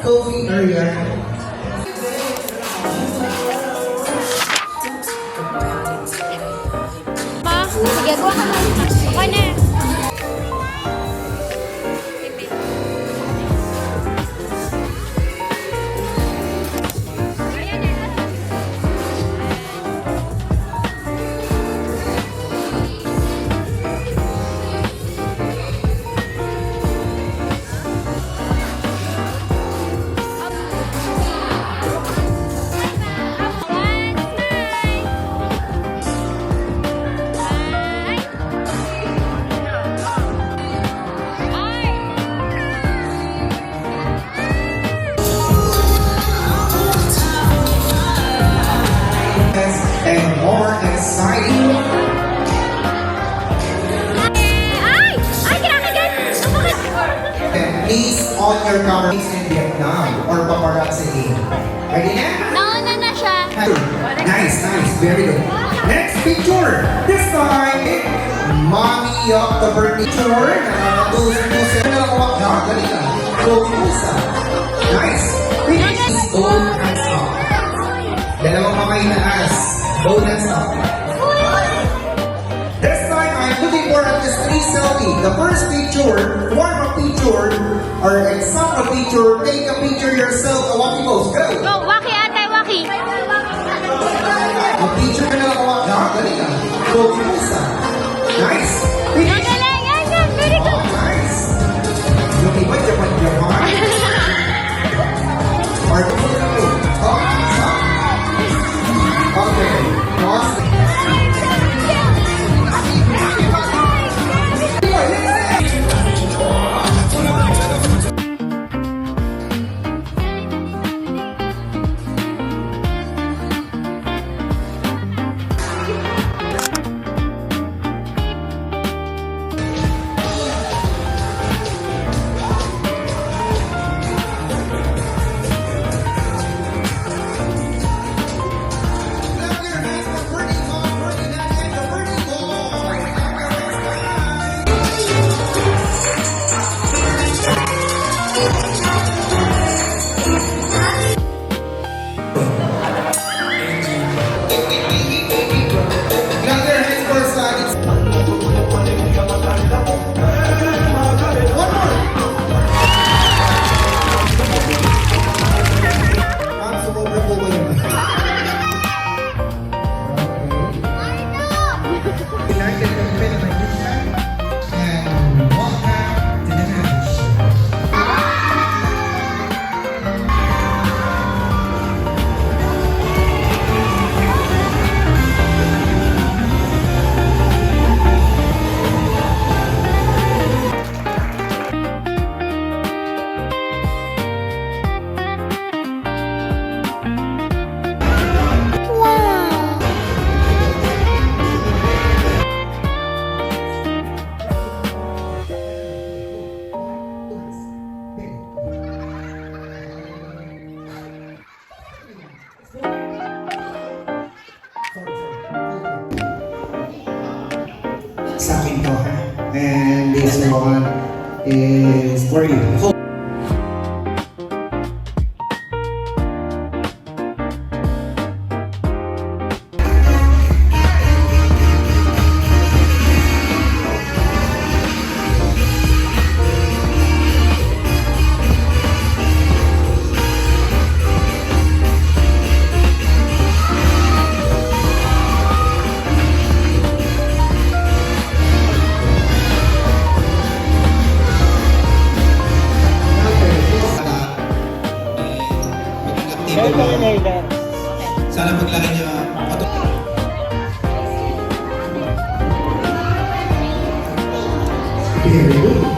coffee area. Ma, sige, gawa ka na. Okay na. And more exciting. Ay! Ay, kinakagat! And please on your camera in Vietnam or paparazzi in. Ready na? Nauna na siya. Nice, nice, very good. Next picture. This time, mommy of the birthday tour. Nakakatusin na lang ako. Galing ka. Nice. Please, both hands up. Dalawang kamay na as. Both hands up. This time, I'm looking for at least 3 selfie. The first picture, warm-up picture, or example picture, take a picture yourself. A walkie pose. Go! Go, waki ate, waki. Mag-picture ka na lang ako. Galing ka. Nice. Nagaling, yan, yan. Very good. Nice. Lumipad ka pa niya, ha? Part 2 na po. Stop. Okay. Pause. Sa akin to, ha? And this one is for you. Sana paglaki niya very good.